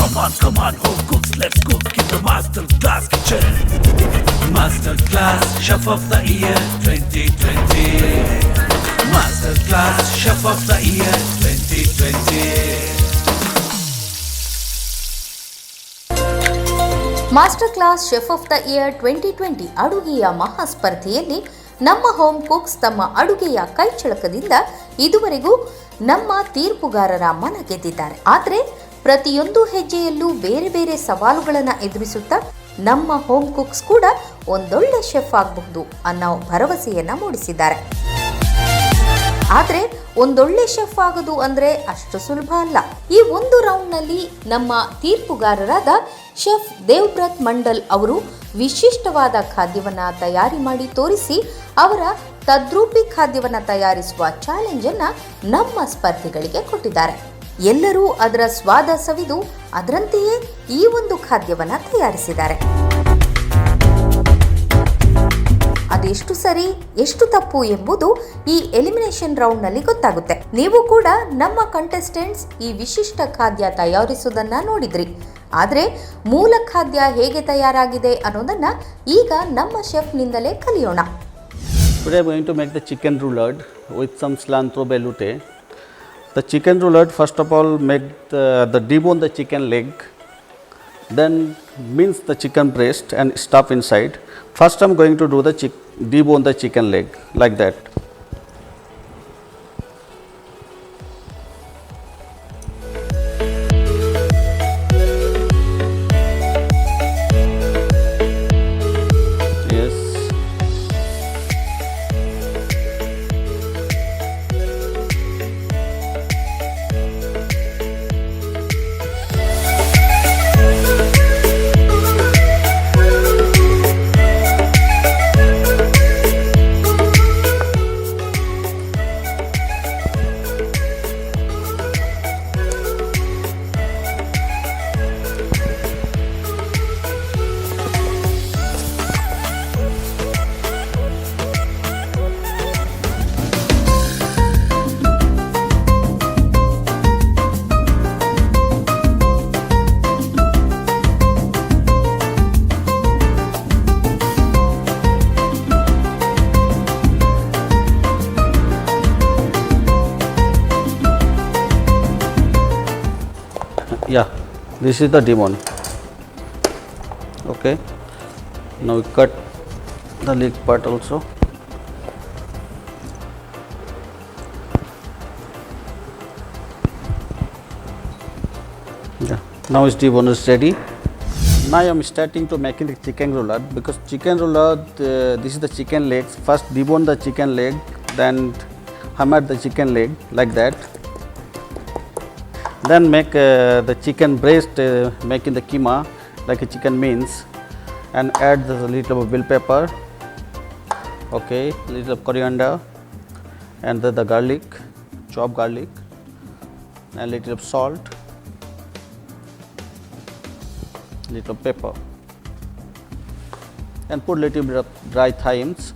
Come on, home cooks, let's cook in the Master Class Kitchen. Master Class Chef of the Year 2020. Master Class Chef of the Year 2020. Master class chef of the year 2020 ಅಡುಗೆಯ ಮಹಾಸ್ಪರ್ಧೆಯಲ್ಲಿ ನಮ್ಮ home cooks ತಮ್ಮ ಅಡುಗೆಯ ಕೈಚಳಕದಿಂದ ಇದುವರೆಗೂ ನಮ್ಮ ತೀರ್ಪುಗಾರರ ಮನ ಗೆದ್ದಿದ್ದಾರೆ. ಆದರೆ ಪ್ರತಿಯೊಂದು ಹೆಜ್ಜೆಯಲ್ಲೂ ಬೇರೆ ಬೇರೆ ಸವಾಲುಗಳನ್ನು ಎದುರಿಸುತ್ತಾ ನಮ್ಮ ಹೋಮ್ ಕುಕ್ಸ್ ಕೂಡ ಒಂದೊಳ್ಳೆ ಶೆಫ್ ಆಗಬಹುದು ಅನ್ನೋ ಭರವಸೆಯನ್ನ ಮೂಡಿಸಿದ್ದಾರೆ. ಆದರೆ ಒಂದೊಳ್ಳೆ ಶೆಫ್ ಆಗೋದು ಅಂದ್ರೆ ಅಷ್ಟು ಸುಲಭ ಅಲ್ಲ. ಈ ಒಂದು ರೌಂಡ್ನಲ್ಲಿ ನಮ್ಮ ತೀರ್ಪುಗಾರರಾದ ಶೆಫ್ ದೇವ್ಬ್ರತ್ ಮಂಡಲ್ ಅವರು ವಿಶಿಷ್ಟವಾದ ಖಾದ್ಯವನ್ನ ತಯಾರಿ ಮಾಡಿ ತೋರಿಸಿ ಅವರ ತದ್ರೂಪಿ ಖಾದ್ಯವನ್ನ ತಯಾರಿಸುವ ಚಾಲೆಂಜ್ ಅನ್ನ ನಮ್ಮ ಸ್ಪರ್ಧಿಗಳಿಗೆ ಕೊಟ್ಟಿದ್ದಾರೆ. ಎಲ್ಲರೂ ಅದರ ಸ್ವಾದ ಸವಿದು ಅದರಂತೆಯೇ ಈ ಒಂದು ಖಾದ್ಯವನ್ನ ತಯಾರಿಸಿದ್ದಾರೆ. ಅದೆಷ್ಟು ಸರಿ ಎಷ್ಟು ತಪ್ಪು ಎಂಬುದು ಈ ಎಲಿಮಿನೇಷನ್ ರೌಂಡ್ನಲ್ಲಿ ಗೊತ್ತಾಗುತ್ತೆ. ನೀವು ಕೂಡ ನಮ್ಮ ಕಂಟೆಸ್ಟೆಂಟ್ಸ್ ಈ ವಿಶಿಷ್ಟ ಖಾದ್ಯ ತಯಾರಿಸುವುದನ್ನ ನೋಡಿದ್ರಿ. ಆದರೆ ಮೂಲ ಖಾದ್ಯ ಹೇಗೆ ತಯಾರಾಗಿದೆ ಅನ್ನೋದನ್ನ ಈಗ ನಮ್ಮ ಶೆಫ್ನಿಂದಲೇ ಕಲಿಯೋಣ. Today I am going to make the chicken roulade with some cilantro velouté. The chicken roulade, first of all, make debone the chicken leg, then mince the chicken breast and stuff inside. First I am going to do the debone the chicken leg like that. Yes. Yeah, this is the debone. Okay, now we cut the leg part also. Yeah, now its debone is ready. Now I am starting to making the chicken roulade, because chicken roulade, this is the chicken legs. First debone the chicken leg, then hammer the chicken leg like that. Then make the chicken breast, making the keema like a chicken mince, and add the little of bell pepper, okay, little of coriander, and the garlic, chopped garlic, and little of salt, little of pepper, and put little bit of dry thymes,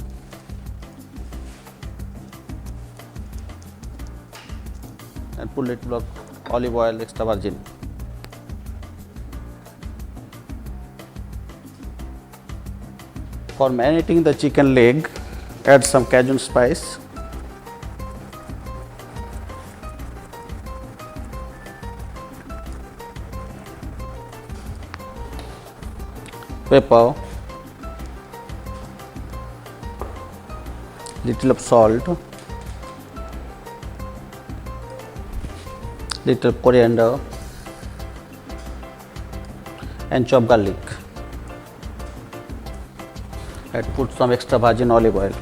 and put little of olive oil extra virgin. For marinating the chicken leg, add some Cajun spice, pepper, little of salt, little coriander, and chopped garlic, and put some extra virgin olive oil.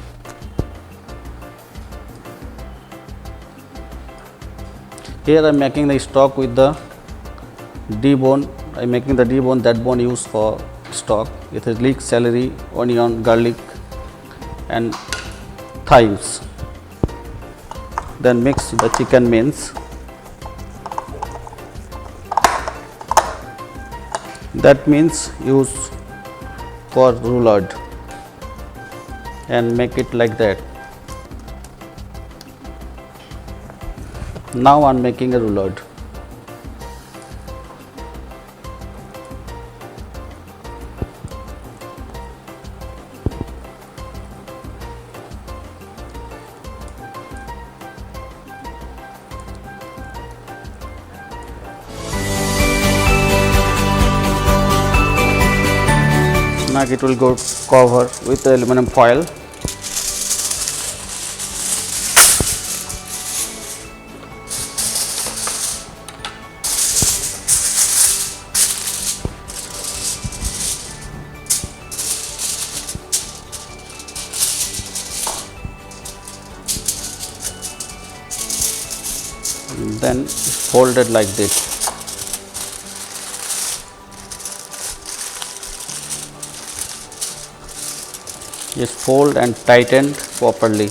Here I am making the stock with the debone. I am making the debone, that bone used for stock. It is leek, celery, onion, garlic, and thymes. Then mix the chicken mince. That means use for roulade, and make it like that. Now I am making a roulade. Now it will go cover with the aluminum foil. Then fold it like this. Just fold and tighten properly.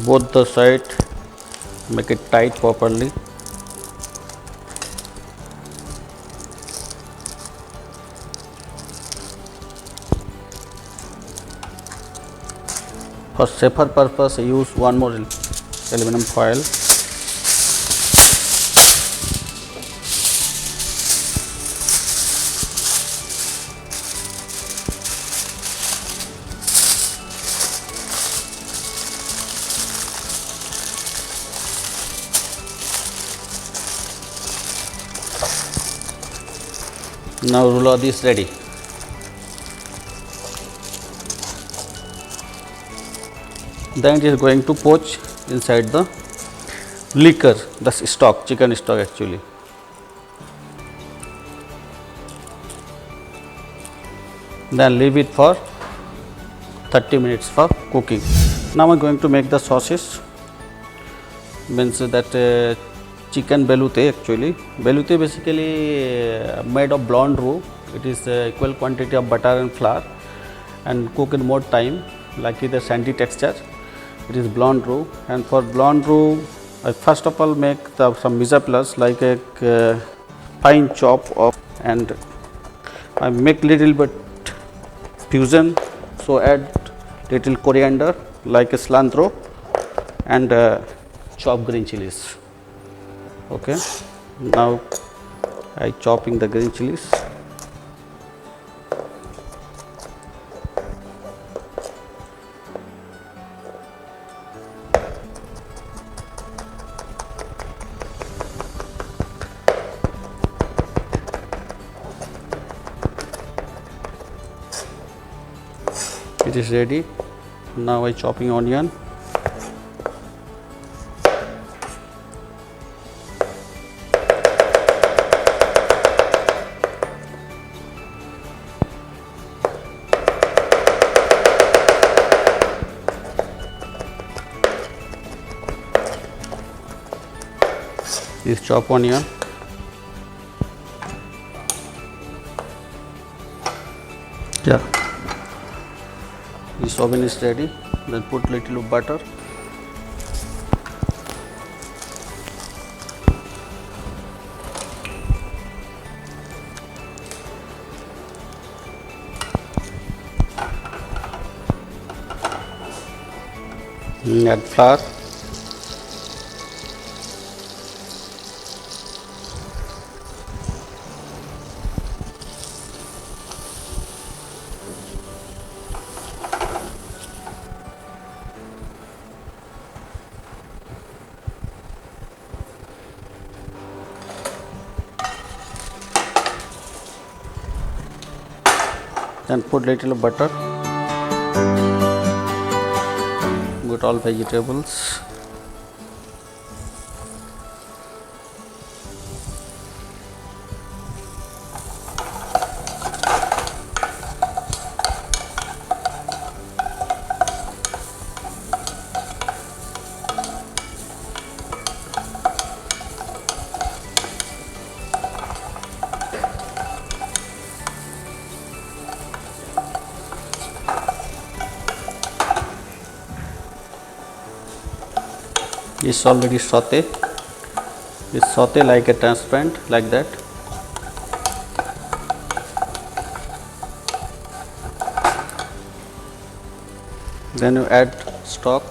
Both the side, make it tight properly. For safer purpose, use one more aluminum foil. Now ruler is ready. Then it is going to poach inside the liquor, the stock, chicken stock actually. Then leave it for 30 minutes for cooking. Now I am going to make the sauces. Means that chicken belute actually. Belute basically made of blonde roux. It is equal quantity of butter and flour and cook in more time, like the sandy texture. It is blonde roux, and for blonde roux I first of all make some mise en place like a fine chop of, and I make little bit fusion, so add little coriander like a cilantro and chop green chilies. Okay, now I chopping the green chilies. It is ready. Now I chopping onion. This chop onion. Yeah. This oven is ready. Then put little butter. Add flour. Then put little butter with all vegetables. Is already sauté. It's sauté like a transparent, like that. Then you add stock.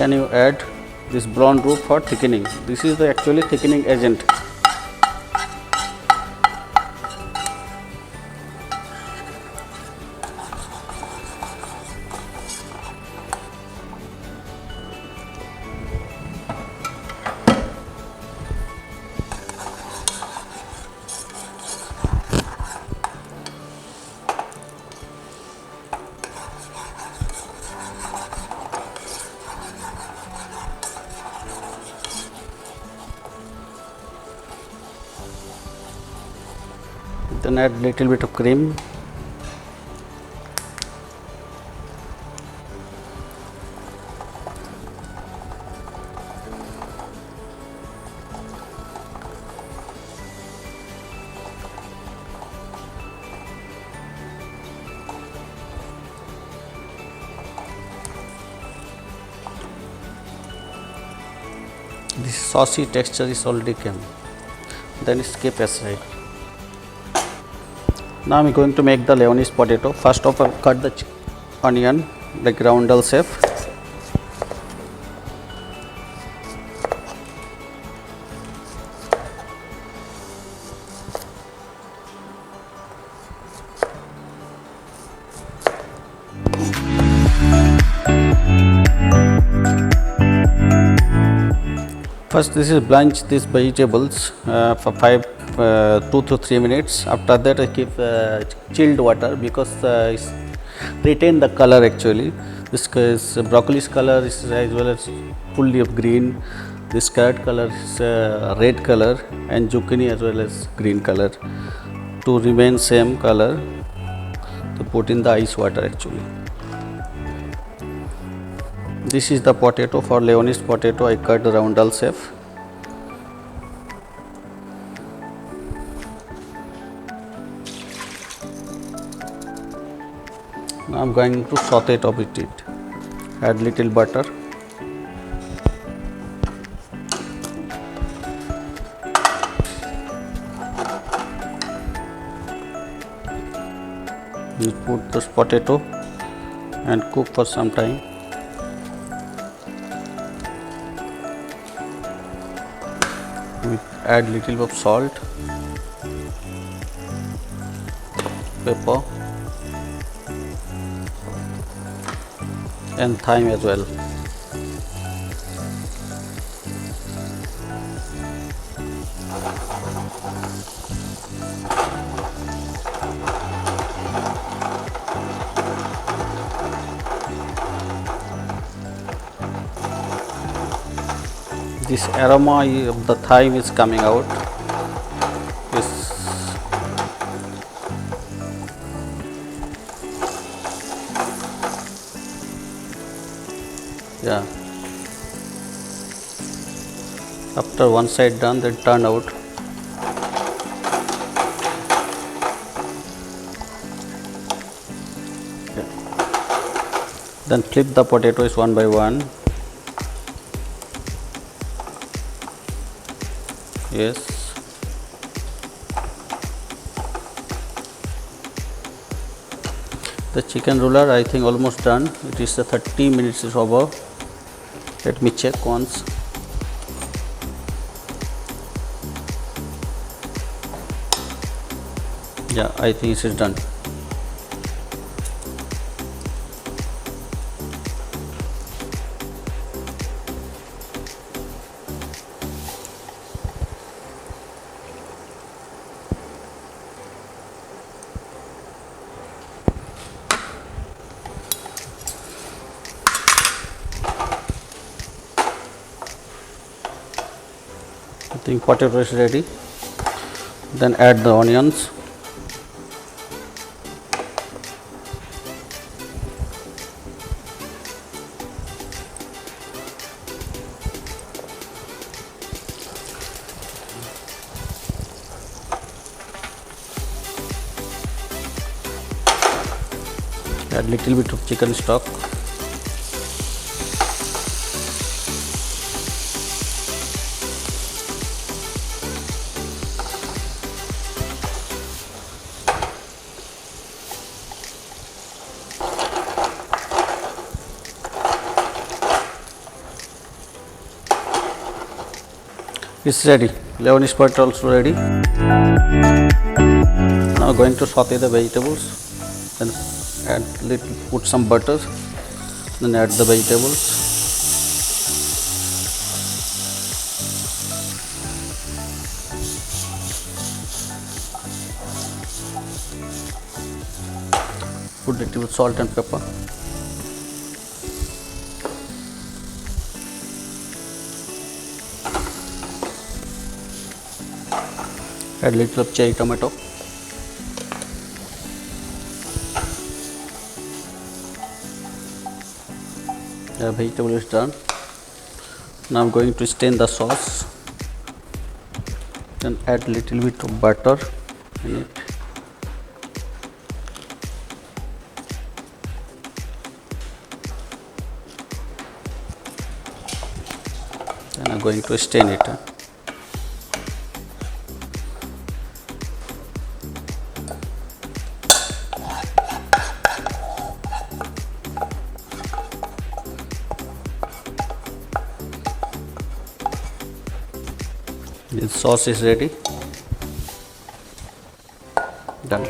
Then you add this brown roux for thickening. This is the actually thickening agent. Then add little bit of cream. This saucy texture is already came. Then skip aside. Now I am going to make the Lebanese potato. First of all, cut the onion like roundel shape. First, this is blanch these vegetables for 2 to 3 minutes. After that, I keep chilled water because it's retain the color actually. This is broccoli's color is as well as fully of green. This carrot color is red color, and zucchini as well as green color. To remain same color, to put in the ice water actually. This is the potato for Lebanese potato. I cut roundel shape. Now I am going to saute it with it. Add little butter. You put this potato and cook for some time. We add little bit of salt, pepper, and thyme as well. This aroma of the thyme is coming out. Yeah. After one side done, then turn out. Yeah. Then flip the potatoes one by one. Yes. The chicken roller I think almost done. It is 30 minutes is over. Let me check once. Yeah, I think it is done. I think potato is ready. Then add the onions. Add little bit of chicken stock. It's ready. Lemon is butter also ready. Now going to saute the vegetables. Then put some butter. Then add the vegetables. Put it with salt and pepper. Add little of cherry tomato. The vegetable is done. Now I'm going to stain the sauce. Then add little bit of butter in it. Then I'm going to stain it. The sauce is ready. Done.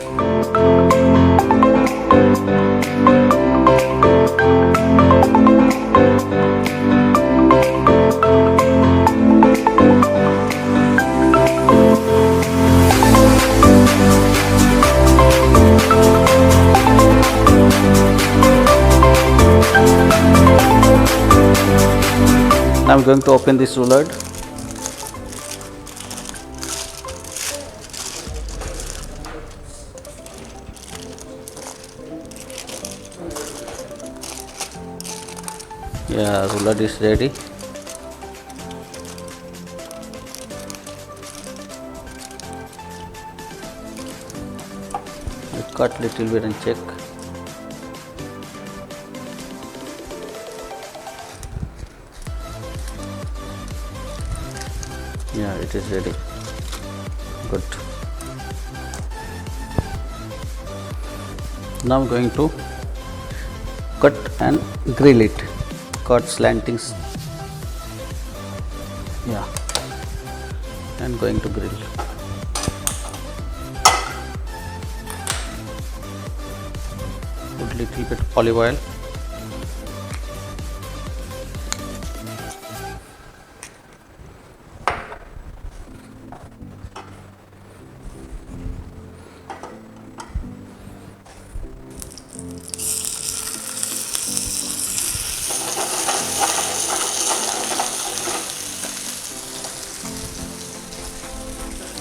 Now I'm going to open this roulade. Yeah, roulade is ready. Cut little bit and check. Yeah, it is ready. Good. Now I'm going to cut and grill it. Cut slantings. Yeah, and going to grill. Put little bit olive oil.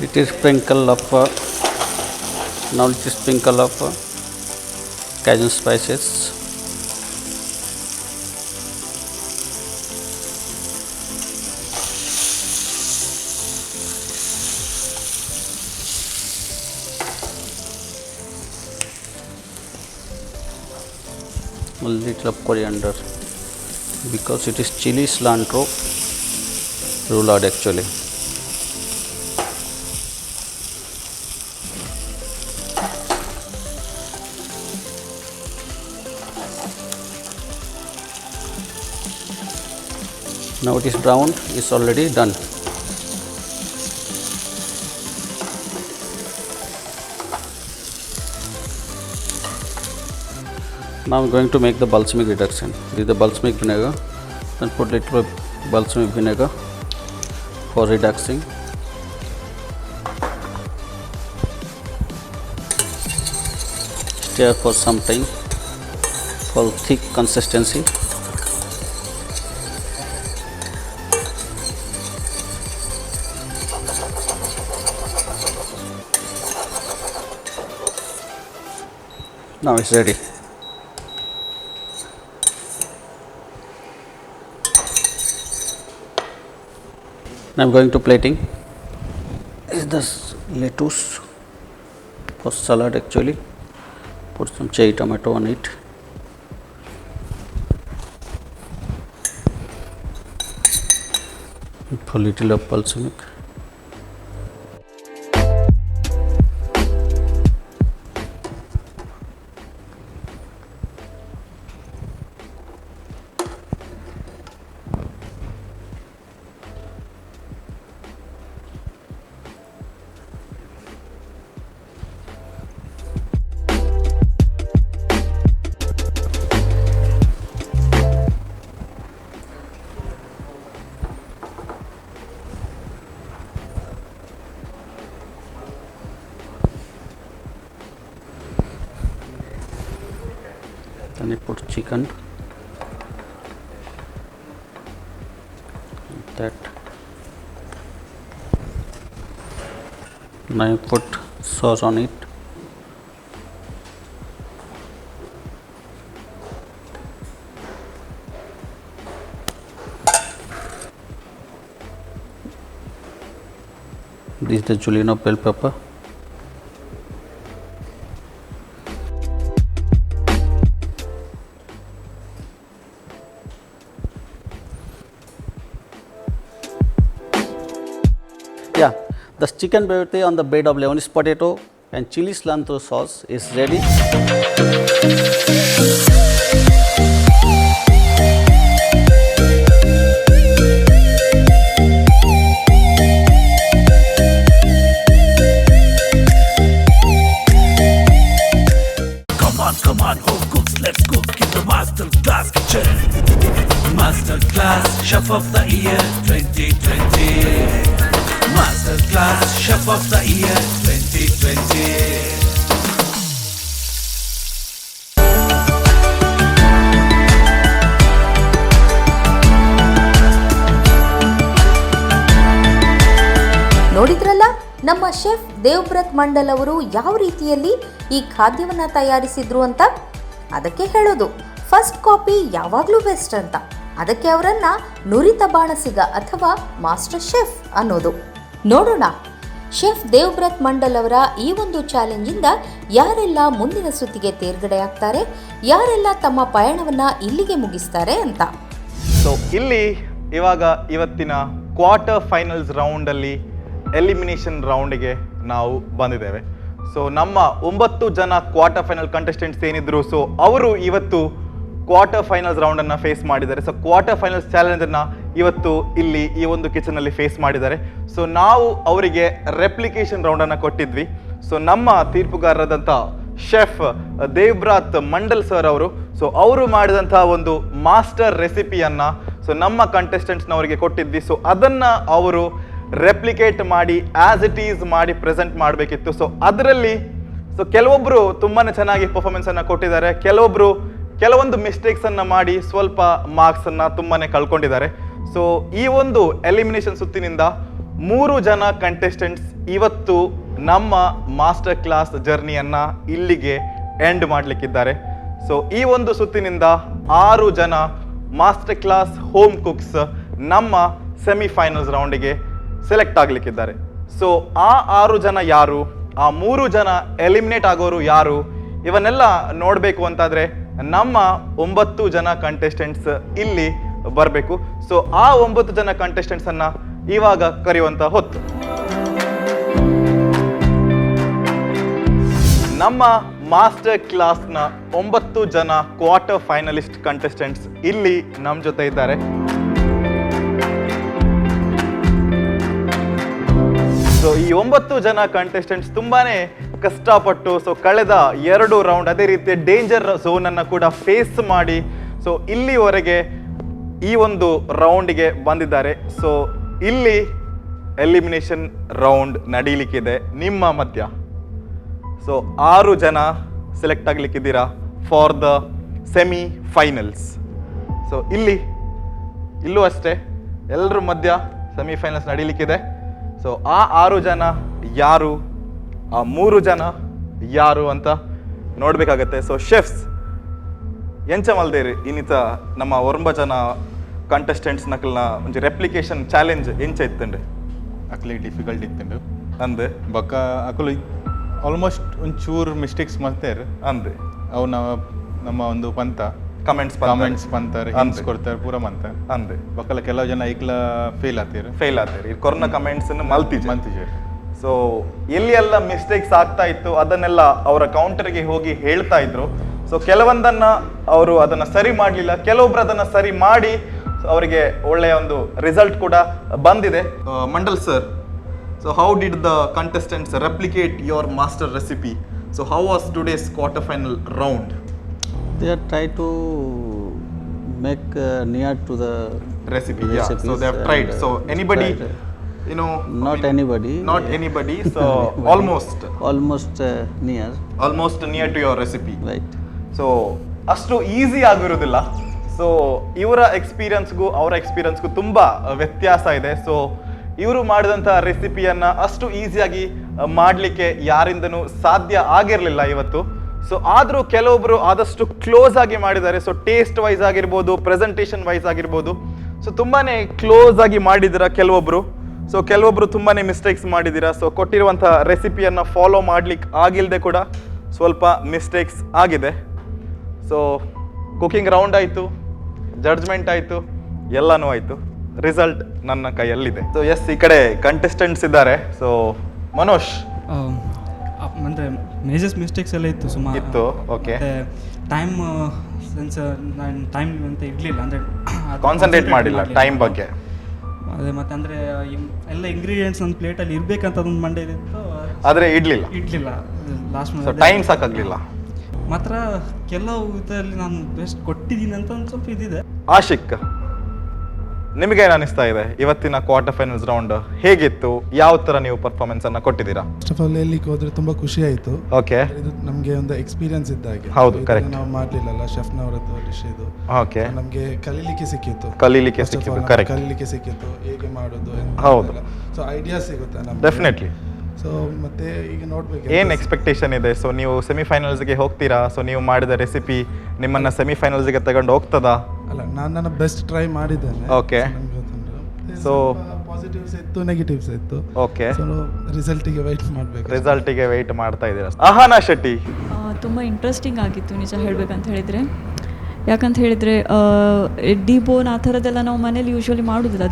It is sprinkle of now it is sprinkle of Cajun spices. A little of coriander because it is chili cilantro roulade actually. Now it is browned, it's already done. Now I'm going to make the balsamic reduction. This is the balsamic vinegar. Then put little balsamic vinegar for reducing. Stir for some time for thick consistency. Now it's ready. Now I'm going to plating. Is this lettuce for salad actually? Put some cherry tomato on it. Put a little of balsamic. Then you put chicken. That. Now you put sauce on it. This is the julienne bell pepper. Yeah, the chicken biryani on the bed of Lebanese potato and chili cilantro sauce is ready. Come on, home cooks, let's cook in the Master Class Kitchen. Master Class Chef of the Year 2020. Master Class Chef of the Year 2020. ನೋಡಿದ್ರಲ್ಲ, ನಮ್ಮ chef ದೇವ್ಬ್ರತ್ Mandal ಅವರು ಯಾವ ರೀತಿಯಲ್ಲಿ ಈ ಖಾದ್ಯವನ್ನು ತಯಾರಿಸಿದ್ರು ಅಂತ. ಅದಕ್ಕೆ ಹೇಳೋದು ಫಸ್ಟ್ ಕಾಪಿ ಯಾವಾಗಲೂ ಬೆಸ್ಟ್ ಅಂತ. ಅದಕ್ಕೆ ಅವರನ್ನ ನುರಿತ ಬಾಣಸಿಗ ಅಥವಾ ಮಾಸ್ಟರ್ ಶೆಫ್ ಅನ್ನೋದು. ನೋಡೋಣ ಶೆಫ್ ದೇವ್ಬ್ರತ್ ಮಂಡಲ್ ಅವರ ಈ ಒಂದು ಚಾಲೆಂಜಿಂದ ಯಾರೆಲ್ಲ ಮುಂದಿನ ಸುತ್ತಿಗೆ ತೇರ್ಗಡೆ ಆಗ್ತಾರೆ, ಯಾರೆಲ್ಲ ತಮ್ಮ ಪಯಣವನ್ನು ಇಲ್ಲಿಗೆ ಮುಗಿಸ್ತಾರೆ ಅಂತ. ಸೊ ಇಲ್ಲಿ ಇವಾಗ ಇವತ್ತಿನ ಕ್ವಾರ್ಟರ್ ಫೈನಲ್ಸ್ ರೌಂಡಲ್ಲಿ ಎಲಿಮಿನೇಷನ್ ರೌಂಡ್ಗೆ ನಾವು ಬಂದಿದ್ದೇವೆ. ಸೊ ನಮ್ಮ 9 ಜನ ಕ್ವಾರ್ಟರ್ ಫೈನಲ್ ಕಂಟೆಸ್ಟೆಂಟ್ಸ್ ಏನಿದ್ರು, ಸೊ ಅವರು ಇವತ್ತು ಕ್ವಾರ್ಟರ್ ಫೈನಲ್ಸ್ ರೌಂಡನ್ನು ಫೇಸ್ ಮಾಡಿದ್ದಾರೆ. ಸೊ ಕ್ವಾರ್ಟರ್ ಫೈನಲ್ಸ್ ಚಾಲೆಂಜನ್ನು ಇವತ್ತು ಇಲ್ಲಿ ಈ ಒಂದು ಕಿಚನಲ್ಲಿ ಫೇಸ್ ಮಾಡಿದ್ದಾರೆ. ಸೊ ನಾವು ಅವರಿಗೆ ರೆಪ್ಲಿಕೇಶನ್ ರೌಂಡನ್ನು ಕೊಟ್ಟಿದ್ವಿ. ಸೊ ನಮ್ಮ ತೀರ್ಪುಗಾರರಾದಂಥ ಶೆಫ್ ದೇವ್ಬ್ರತ್ ಮಂಡಲ್ ಸರ್ ಅವರು, ಸೊ ಅವರು ಮಾಡಿದಂಥ ಒಂದು ಮಾಸ್ಟರ್ ರೆಸಿಪಿಯನ್ನು ಸೊ ನಮ್ಮ ಕಂಟೆಸ್ಟೆಂಟ್ಸ್ನವರಿಗೆ ಕೊಟ್ಟಿದ್ವಿ. ಸೊ ಅದನ್ನು ಅವರು ರೆಪ್ಲಿಕೇಟ್ ಮಾಡಿ ಆಸ್ ಇಟ್ ಈಸ್ ಮಾಡಿ ಪ್ರೆಸೆಂಟ್ ಮಾಡಬೇಕಿತ್ತು. ಸೊ ಅದರಲ್ಲಿ ಸೊ ಕೆಲವೊಬ್ಬರು ತುಂಬಾ ಚೆನ್ನಾಗಿ ಪರ್ಫಾರ್ಮೆನ್ಸನ್ನು ಕೊಟ್ಟಿದ್ದಾರೆ, ಕೆಲವೊಂದು ಮಿಸ್ಟೇಕ್ಸನ್ನು ಮಾಡಿ ಸ್ವಲ್ಪ ಮಾರ್ಕ್ಸನ್ನು ತುಂಬಾ ಕಳ್ಕೊಂಡಿದ್ದಾರೆ. ಸೊ ಈ ಒಂದು ಎಲಿಮಿನೇಷನ್ ಸುತ್ತಿನಿಂದ 3 ಜನ ಕಂಟೆಸ್ಟೆಂಟ್ಸ್ ಇವತ್ತು ನಮ್ಮ ಮಾಸ್ಟರ್ ಕ್ಲಾಸ್ ಜರ್ನಿಯನ್ನು ಇಲ್ಲಿಗೆ ಎಂಡ್ ಮಾಡಲಿಕ್ಕಿದ್ದಾರೆ. ಸೊ ಈ ಒಂದು ಸುತ್ತಿನಿಂದ 6 ಜನ ಮಾಸ್ಟರ್ ಕ್ಲಾಸ್ ಹೋಮ್ ಕುಕ್ಸ್ ನಮ್ಮ ಸೆಮಿಫೈನಲ್ಸ್ ರೌಂಡಿಗೆ ಸೆಲೆಕ್ಟ್ ಆಗಲಿಕ್ಕಿದ್ದಾರೆ. ಸೊ ಆ 6 ಜನ ಯಾರು, ಆ 3 ಜನ ಎಲಿಮಿನೇಟ್ ಆಗೋರು ಯಾರು, ಇವನ್ನೆಲ್ಲ ನೋಡಬೇಕು ಅಂತಾದರೆ ನಮ್ಮ 9 ಜನ ಕಂಟೆಸ್ಟೆಂಟ್ಸ್ ಇಲ್ಲಿ ಬರಬೇಕು. ಸೊ ಆ 9 ಜನ ಕಂಟೆಸ್ಟೆಂಟ್ಸನ್ನು ಇವಾಗ ಕರೆಯುವಂಥ ಹೊತ್ತು. ನಮ್ಮ ಮಾಸ್ಟರ್ ಕ್ಲಾಸ್ನ 9 ಜನ ಕ್ವಾರ್ಟರ್ ಫೈನಲಿಸ್ಟ್ ಕಂಟೆಸ್ಟೆಂಟ್ಸ್ ಇಲ್ಲಿ ನಮ್ಮ ಜೊತೆ ಇದ್ದಾರೆ. ಸೊ ಈ 9 ಜನ ಕಂಟೆಸ್ಟೆಂಟ್ಸ್ ತುಂಬಾನೇ ಕಷ್ಟಪಟ್ಟು ಸೊ ಕಳೆದ 2 ರೌಂಡ್ ಅದೇ ರೀತಿ ಡೇಂಜರ್ ಝೋನ್ ಅನ್ನು ಕೂಡ ಫೇಸ್ ಮಾಡಿ ಸೊ ಇಲ್ಲಿವರೆಗೆ ಈ ಒಂದು ರೌಂಡ್ಗೆ ಬಂದಿದ್ದಾರೆ. ಸೊ ಇಲ್ಲಿ ಎಲಿಮಿನೇಷನ್ ರೌಂಡ್ ನಡೀಲಿಕ್ಕಿದೆ ನಿಮ್ಮ ಮಧ್ಯ. ಸೊ 6 ಜನ ಸೆಲೆಕ್ಟ್ ಆಗ್ಲಿಕ್ಕಿದ್ದೀರಾ for the semi finals. So ಇಲ್ಲೂ ಅಷ್ಟೇ ಎಲ್ಲರ ಮಧ್ಯ ಸೆಮಿಫೈನಲ್ಸ್ ನಡೀಲಿಕ್ಕಿದೆ. ಸೊ ಆ 6 ಜನ ಯಾರು, ಆ 3 ಜನ ಯಾರು ಅಂತ ನೋಡಬೇಕಾಗತ್ತೆ. ಸೊ ಶೆಫ್ಸ್ ಎಂಚ ಮಲ್ದೇರಿ ಇನ್ನಿತ ನಮ್ಮ 9 ಜನ ಕಂಟೆಸ್ಟೆಂಟ್ಸ್ ನಕಲ್ನ ಒಂಜಿ ರೆಪ್ಲಿಕೇಶನ್ ಚಾಲೆಂಜ್ ಎಂಚ ಇತ್ತಂಡ್ರಿ? ಅಕ್ಲಿ ಡಿಫಿಕಲ್ಟ್ ಇತ್ತಂಡು ಅಂದೆ ಬೊಕ್ಕ ಅಕುಲು ಆಲ್ಮೋಸ್ಟ್ ಒಂಚೂರು ಮಿಸ್ಟೇಕ್ಸ್ ಮಾಡ್ತಾರೆ ಅಂದೆ ಅವು ನಮ್ಮ ಒಂದು ಪಂತ ಕಮೆಂಟ್ಸ್ ಪಂತಾರೆ ಹಿಂಟ್ಸ್ ಕೊಡ್ತಾರೆ ಪೂರ ಮಂತ ಅಂದೆ ಬೊಕ್ಕಲ ಕೆಲವು ಜನ ಐಕ್ಲ ಫೇಲ್ ಆತೀರಿ ಕೊರೋನಾ ಕಮೆಂಟ್ಸ್ ಮಂತಿಜೆ. ಸೊ ಎಲ್ಲಿ ಎಲ್ಲ ಮಿಸ್ಟೇಕ್ಸ್ ಆಗ್ತಾ ಇತ್ತು ಅದನ್ನೆಲ್ಲ ಅವರ ಕೌಂಟರ್ಗೆ ಹೋಗಿ ಹೇಳ್ತಾ ಇದ್ರು. ಸೊ ಕೆಲವೊಂದನ್ನ ಅವರು ಅದನ್ನ ಸರಿ ಮಾಡಲಿಲ್ಲ, ಕೆಲವೊಬ್ರು ಅದನ್ನ ಸರಿ ಮಾಡಿ ಅವರಿಗೆ ಒಳ್ಳೆಯ ಒಂದು ರಿಸಲ್ಟ್ ಕೂಡ ಬಂದಿದೆ. Mandal sir, so how did the contestants replicate your master recipe? So how was today's quarter final round? They are try to make near to the recipe. Yeah, so they have tried. So anybody, you know, not anybody. So almost near. Almost near to your recipe. Right. So ಅಷ್ಟು easy ಆಗಿರೋದಿಲ್ಲ. So ಇವರ ಎಕ್ಸ್ಪೀರಿಯನ್ಸ್ಗೂ ಅವರ ಎಕ್ಸ್ಪೀರಿಯನ್ಸ್ಗೂ ತುಂಬ ವ್ಯತ್ಯಾಸ ಇದೆ. So ಇವರು ಮಾಡಿದಂಥ ರೆಸಿಪಿಯನ್ನು ಅಷ್ಟು ಈಸಿಯಾಗಿ ಮಾಡಲಿಕ್ಕೆ ಯಾರಿಂದನೂ ಸಾಧ್ಯ ಆಗಿರಲಿಲ್ಲ ಇವತ್ತು. ಸೊ ಆದರೂ ಕೆಲವೊಬ್ಬರು ಆದಷ್ಟು ಕ್ಲೋಸ್ ಆಗಿ ಮಾಡಿದ್ದಾರೆ. ಸೊ ಟೇಸ್ಟ್ ವೈಸ್ ಆಗಿರ್ಬೋದು, ಪ್ರೆಸೆಂಟೇಷನ್ ವೈಸ್ ಆಗಿರ್ಬೋದು, ಸೊ ತುಂಬಾ ಕ್ಲೋಸ್ ಆಗಿ ಮಾಡಿದ್ದೀರಾ ಕೆಲವೊಬ್ಬರು. ಸೊ ಕೆಲವೊಬ್ಬರು ತುಂಬಾ ಮಿಸ್ಟೇಕ್ಸ್ ಮಾಡಿದ್ದೀರಾ. ಸೊ ಕೊಟ್ಟಿರುವಂಥ ರೆಸಿಪಿಯನ್ನು ಫಾಲೋ ಮಾಡ್ಲಿಕ್ಕೆ ಆಗಿಲ್ಲದೆ ಕೂಡ ಸ್ವಲ್ಪ ಮಿಸ್ಟೇಕ್ಸ್ ಆಗಿದೆ. ಸೊ ಕುಕಿಂಗ್ ರೌಂಡ್ ಆಯಿತು, ಜಡ್ಜ್ಮೆಂಟ್ ಆಯಿತು, ಎಲ್ಲನೂ ಆಯಿತು. ರಿಸಲ್ಟ್ ನನ್ನ ಕೈಯಲ್ಲಿದೆ. ಸೊ ಎಸ್, ಈ ಕಡೆ ಕಂಟೆಸ್ಟೆಂಟ್ಸ್ ಇದ್ದಾರೆ. ಸೊ ಮನೋಜ್, ಅಂದರೆ ಮೇಜರ್ಸ್ ಮಿಸ್ಟೇಕ್ಸ್ ಎಲ್ಲ ಇತ್ತು ಸುಮಾರು ಇತ್ತು. ಓಕೆ, ಟೈಮ್ ಸೆನ್ಸ್ ನಾನು ಟೈಮ್ ಅಂತ ಇರಲಿಲ್ಲ, ಅಂದರೆ ಕಾನ್ಸಂಟ್ರೇಟ್ ಮಾಡಿಲ್ಲ ಟೈಮ್ ಬಗ್ಗೆ. ಅದೇ ಮತ್ತೆ ಅಂದರೆ ಎಲ್ಲ ಇಂಗ್ರೀಡಿಯೆಂಟ್ಸ್ ಒಂದು ಪ್ಲೇಟಲ್ಲಿ ಇರಬೇಕಂತ ಒಂದು ಮಂಡೆಯಲ್ಲಿತ್ತು, ಆದರೆ ಇಡ್ಲಿಲ್ಲ ಲಾಸ್ಟ್ ಸೊ ಟೈಮ್ ಸಾಕಾಗಲಿಲ್ಲ. ಮಾತ್ರ ಕೆಲವು ಇದರಲ್ಲಿ ನಾನು ಬೆಸ್ಟ್ ಕೊಟ್ಟಿದ್ದೀನಿ ಅಂತ ಒಂದು ಸ್ವಲ್ಪ ಇದಿದೆ. ಆಶಿಕ್, ನಿಮಗೇನು ಅನಿಸ್ತಾ ಇದೆ ಇವತ್ತಿನ ಕ್ವಾರ್ಟರ್ ಫೈನಲ್ಸ್ ರೌಂಡ್ ಹೇಗಿತ್ತು? ಯಾವ ತರ ನೀವು ಪರ್ಫಾರ್ಮೆನ್ಸ್ ಅನ್ನ ಕೊಟ್ಟಿದ್ದೀರಾ? ಫಸ್ಟ್ ಆಫ್ ಆಲ್ ಹೇಳಲಿಕ್ಕೆ ಹೋದ್ರೆ ತುಂಬಾ ಖುಷಿ ಆಯಿತು. ಓಕೆ, ಇದು ನಮಗೆ ಒಂದು ಎಕ್ಸ್ಪೀರಿಯನ್ಸ್ ಇದ್ದ ಹಾಗೆ. ಹೌದು, correct. ನಾವು ಮಾಡಲಿಲ್ಲಲ್ಲ, ಶೆಫ್ನವರದ್ದು ಡಿಶ್ ಇದು. ಓಕೆ, ನಮಗೆ ಕಲೀಲಿಕ್ಕೆ ಸಿಕ್ಕಿತ್ತು. ಕಲೀಲಿಕ್ಕೆ ಸಿಕ್ಕಿತ್ತು ಹೇಗೆ ಮಾಡೋದು ಅಂತ. ಹೌದು. ಸೊ ಐಡಿಯಾ ಸಿಗುತ್ತೆ ನಮಗೆ ಡೆಫಿನೆಟ್ಲಿ. ಸೊ ಮತ್ತೆ ಈಗ ನೋಡ್ಬೇಕು ಏನು ಎಕ್ಸ್ಪೆಕ್ಟೇಷನ್ ಇದೆ? ಸೊ ನೀವು ಸೆಮಿಫೈನಲ್ಸ್ಗೆ ಹೋಗ್ತೀರಾ? ಸೊ ನೀವು ಮಾಡಿದ ರೆಸಿಪಿ ನಿಮ್ಮನ್ನ ಸೆಮಿಫೈನಲ್ಸ್ಗೆ ತಗೊಂಡು ಹೋಗ್ತದಾ? ಅಲ್ಲ, ನಾನು ನನ್ನ ಬೆಸ್ಟ್ ಟ್ರೈ ಮಾಡಿದ್ದೇನೆ. ಓಕೆ, ಸೊ ಪಾಸಿಟಿವ್ಸ್ ಇತ್ತು, ನೆಗೆಟಿವ್ಸ್ ಇತ್ತು. ಓಕೆ, ಸೊ ರಿಸಲ್ಟಿಗೆ ವೆಯ್ಟ್ ಮಾಡಬೇಕು. ರಿಸಲ್ಟಿಗೆ ವೆಯ್ಟ್ ಮಾಡ್ತಾ ಇದ್ದೀರಾ. ಅಹಾನಾ ಶೆಟ್ಟಿ, ತುಂಬ ಇಂಟ್ರೆಸ್ಟಿಂಗ್ ಆಗಿತ್ತು ನಿಜ ಹೇಳಬೇಕಂತ ಹೇಳಿದರೆ. ಯಾಕಂತ ಹೇಳಿದರೆ ಡಿಬೋನ್ ಆ ಥರದ್ದೆಲ್ಲ ನಾವು ಮನೇಲಿ ಯೂಶ್ವಲಿ ಮಾಡೋದಿಲ್ಲ.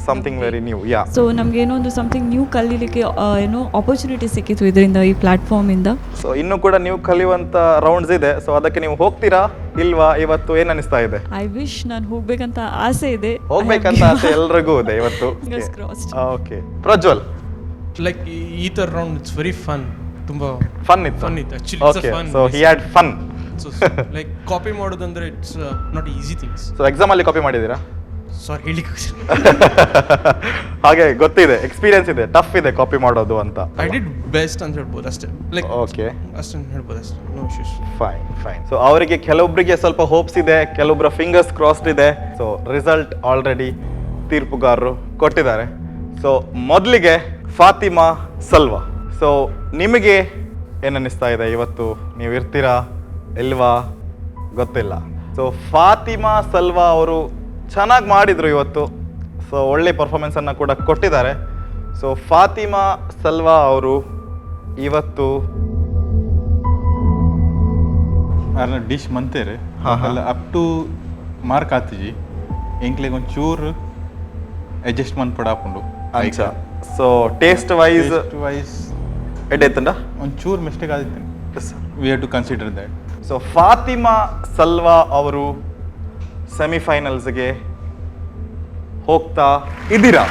Something very new. Yeah, so ನಮಗೆ ಏನೋ ಒಂದು ಸಮಥಿಂಗ್ ನ್ಯೂ ಕಲೀಲಿಕ್ಕೆ ಏನೋ ಆಪರ್ಚುನಿಟಿ ಸಿಕ್ಕಿತ್ತು ಇದರಿಂದ, ಈ ಪ್ಲಾಟ್ಫಾರ್ಮಿಂದ. ಸೊ ಇನ್ನೂ ಕೂಡ ನೀವು ಕಲಿಯುವಂಥ ರೌಂಡ್ಸ್ ಇದೆ. ಸೊ ಅದಕ್ಕೆ ನೀವು ಹೋಗ್ತೀರಾ ಇಲ್ವಾ ಇವತ್ತು? ಏನು ಅನಿಸ್ತಾ ಇದೆ? ಐ ವಿಶ್ ನಾನು ಹೋಗ್ಬೇಕಂತ ಆಸೆ ಇದೆ. ಹೋಗ್ಬೇಕಂತ ಆಸೆ ಎಲ್ರಿಗೂ ಇದೆ ಇವತ್ತು. ಓಕೆ, ಪ್ರಜ್ವಲ್, ಲೈಕ್ ಈ ಥರ ರೌಂಡ್ ಇಟ್ಸ್ ವೆರಿ ಫನ್. ತುಂಬಾ ಫನ್ ಇತ್ತು. Actually okay, so he had fun. So like copy ಮಾಡೋದಂದ್ರೆ it's not easy things. So exam ಅಲ್ಲಿ ಕಾಪಿ ಮಾಡಿದ್ದೀರಾ? ಸಾರಿ ಹೇಳಿಕ್ಕೆ ಹಾಗೆ ಗೊತ್ತಿದೆ, ಎಕ್ಸ್ಪೀರಿಯನ್ಸ್ ಇದೆ, ಟಫ್ ಇದೆ ಕಾಪಿ ಮಾಡೋದು ಅಂತ. ಐ ಡಿಡ್ ಬೆಸ್ಟ್ ಅಂತ ಹೇಳ್ಬೋದು ಅಷ್ಟೇ. ಲೈಕ್ ಓಕೆ, ಅಷ್ಟೇ ಹೇಳ್ಬೋದು ಅಷ್ಟೇ, ನೋ ಇಶ್ಯೂಸ್. ಫೈನ್. ಸೊ ಅವರಿಗೆ ಕೆಲವೊಬ್ಬರಿಗೆ ಸ್ವಲ್ಪ ಹೋಪ್ಸ್ ಇದೆ, ಕೆಲವೊಬ್ಬರ ಫಿಂಗರ್ಸ್ ಕ್ರಾಸ್ಡ್ ಇದೆ. ಸೊ ರಿಸಲ್ಟ್ ಆಲ್ರೆಡಿ ತೀರ್ಪುಗಾರರು ಕೊಟ್ಟಿದ್ದಾರೆ. ಸೊ ಮೊದಲಿಗೆ ಫಾತಿಮಾ ಸಲ್ವಾ, ಸೊ ನಿಮಗೆ ಏನನ್ನಿಸ್ತಾ ಇದೆ? ಇವತ್ತು ನೀವು ಇರ್ತೀರಾ ಇಲ್ವಾ ಗೊತ್ತಿಲ್ಲ. ಸೊ ಫಾತಿಮಾ ಸಲ್ವಾ ಅವರು ಚೆನ್ನಾಗಿ ಮಾಡಿದರು ಇವತ್ತು. ಸೊ ಒಳ್ಳೆ ಪರ್ಫಾರ್ಮೆನ್ಸನ್ನು ಕೂಡ ಕೊಟ್ಟಿದ್ದಾರೆ. ಸೊ ಫಾತಿಮಾ ಸಲ್ವಾ ಅವರು ಇವತ್ತು ಡಿಶ್ ಮಂತೇರೆ ಅಲ್ಲ ಅಪ್ ಟು ಮಾರ್ಕ್ ಆತಿಜಿ ಎಂಕ್ಲೆಗ್ ಒಂಚೂರು ಅಡ್ಜಸ್ಟ್ಮೆಂಟ್ ಪಡಾಪುಂಡು ಅಂಚ. ಸೊ ಟೇಸ್ಟ್ ವೈಸ್ ಎಡ್ಡೆತ್ತಂಡ ಒಂಚೂರು ಮಿಸ್ಟೇಕ್ ಆದಿತ್ತು. We have to consider that. So Fatima Salwa ಅವರು ಸೆಮಿಫೈನಲ್ಸ್ಗೆ ಹೋಗ್ತಾ ಇದ್ದೀರಾ?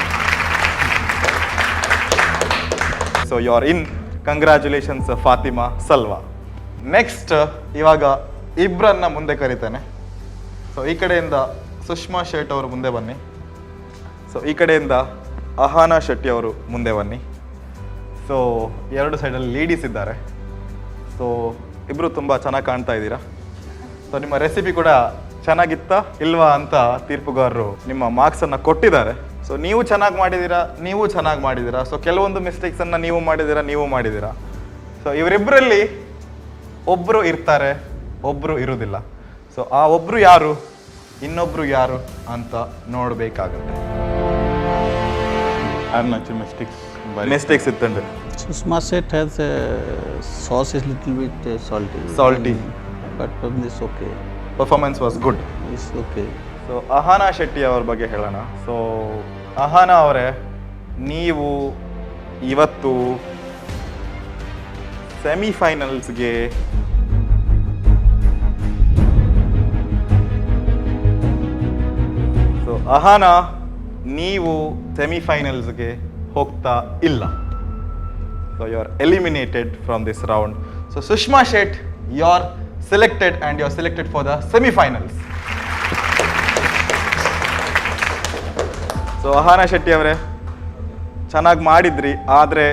So you are in. Congratulations Fatima Salwa. Next ಇವಾಗ ಇಬ್ಬರನ್ನ ಮುಂದೆ ಕರಿತೇನೆ. ಸೊ ಈ ಕಡೆಯಿಂದ ಸುಷ್ಮಾ ಶೇಟ್ ಅವರು ಮುಂದೆ ಬನ್ನಿ. ಸೊ ಈ ಕಡೆಯಿಂದ ಅಹಾನಾ ಶೆಟ್ಟಿ ಅವರು ಮುಂದೆ ಬನ್ನಿ. ಸೊ ಎರಡು ಸೈಡಲ್ಲಿ ಲೇಡೀಸ್ ಇದ್ದಾರೆ. ಸೊ ಇಬ್ಬರು ತುಂಬ ಚೆನ್ನಾಗಿ ಕಾಣ್ತಾ ಇದ್ದೀರಾ. ಸೊ ನಿಮ್ಮ ರೆಸಿಪಿ ಕೂಡ ಚೆನ್ನಾಗಿತ್ತಾ ಇಲ್ವಾ ಅಂತ ತೀರ್ಪುಗಾರರು ನಿಮ್ಮ ಮಾರ್ಕ್ಸನ್ನು ಕೊಟ್ಟಿದ್ದಾರೆ. ಸೊ ನೀವು ಚೆನ್ನಾಗಿ ಮಾಡಿದ್ದೀರಾ. ಸೊ ಕೆಲವೊಂದು ಮಿಸ್ಟೇಕ್ಸನ್ನು ನೀವು ಮಾಡಿದ್ದೀರಾ. ಸೊ ಇವರಿಬ್ಬರಲ್ಲಿ ಒಬ್ಬರು ಇರ್ತಾರೆ, ಒಬ್ಬರು ಇರುವುದಿಲ್ಲ. ಸೊ ಆ ಒಬ್ಬರು ಯಾರು, ಇನ್ನೊಬ್ಬರು ಯಾರು ಅಂತ ನೋಡಬೇಕಾಗುತ್ತೆ. Mistakes ಇತ್ತಂಡು. Susma set has sauce is little bit salty. But it's okay. Performance was good. It's okay. So Ahana Shetty ಅವ್ರ ಬಗ್ಗೆ ಹೇಳೋಣ. ಸೊ ಅಹಾನಾ ಅವರೇ, ನೀವು ಇವತ್ತು ಸೆಮಿಫೈನಲ್ಸ್ಗೆ ಸೊ ಅಹಾನಾ ನೀವು ಸೆಮಿಫೈನಲ್ಸ್ಗೆ ಹೋಗ್ತಾ ಇಲ್ಲ. So you are eliminated from this round. So Sushma Sheth, you are selected and you are selected for the semi-finals. So ಅಹಾನಾ Shetty ಅವರೇ, ಚೆನ್ನಾಗಿ ಮಾಡಿದ್ರಿ, ಆದರೆ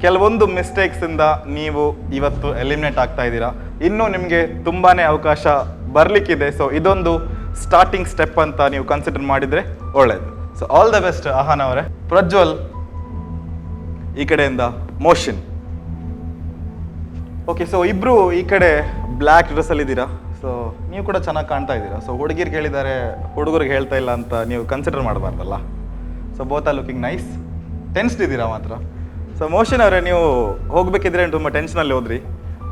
ಕೆಲವೊಂದು ಮಿಸ್ಟೇಕ್ಸಿಂದ ನೀವು ಇವತ್ತು ಎಲಿಮಿನೇಟ್ ಆಗ್ತಾ ಇದ್ದೀರಾ. ಇನ್ನೂ ನಿಮಗೆ ತುಂಬಾ ಅವಕಾಶ ಬರಲಿಕ್ಕಿದೆ. ಸೊ ಇದೊಂದು ಸ್ಟಾರ್ಟಿಂಗ್ ಸ್ಟೆಪ್ ಅಂತ ನೀವು ಕನ್ಸಿಡರ್ ಮಾಡಿದರೆ ಒಳ್ಳೆಯದು. ಸೊ ಆಲ್ ದ ಬೆಸ್ಟ್ ಅಹಾನ್ ಅವರೇ. ಪ್ರಜ್ವಲ್ ಈ ಕಡೆಯಿಂದ ಮೋಷನ್. ಓಕೆ, ಸೊ ಇಬ್ರು ಈ ಕಡೆ ಬ್ಲ್ಯಾಕ್ ಡ್ರೆಸ್ಸಲ್ಲಿ ಇದ್ದೀರಾ. ಸೊ ನೀವು ಕೂಡ ಚೆನ್ನಾಗಿ ಕಾಣ್ತಾ ಇದ್ದೀರಾ. ಸೊ ಹುಡುಗಿರಿಗೆ ಹೇಳಿದ್ದಾರೆ, ಹುಡುಗರಿಗೆ ಹೇಳ್ತಾ ಇಲ್ಲ ಅಂತ ನೀವು ಕನ್ಸಿಡರ್ ಮಾಡಬಾರ್ದಲ್ಲ. So both are looking nice. Tensed ಇದ್ದೀರಾ ಮಾತ್ರ. ಸೊ ಮೋಷನ್ ಅವರೇ, ನೀವು ಹೋಗ್ಬೇಕಿದ್ರೆ ತುಂಬ ಟೆನ್ಷನಲ್ಲಿ ಹೋದ್ರಿ.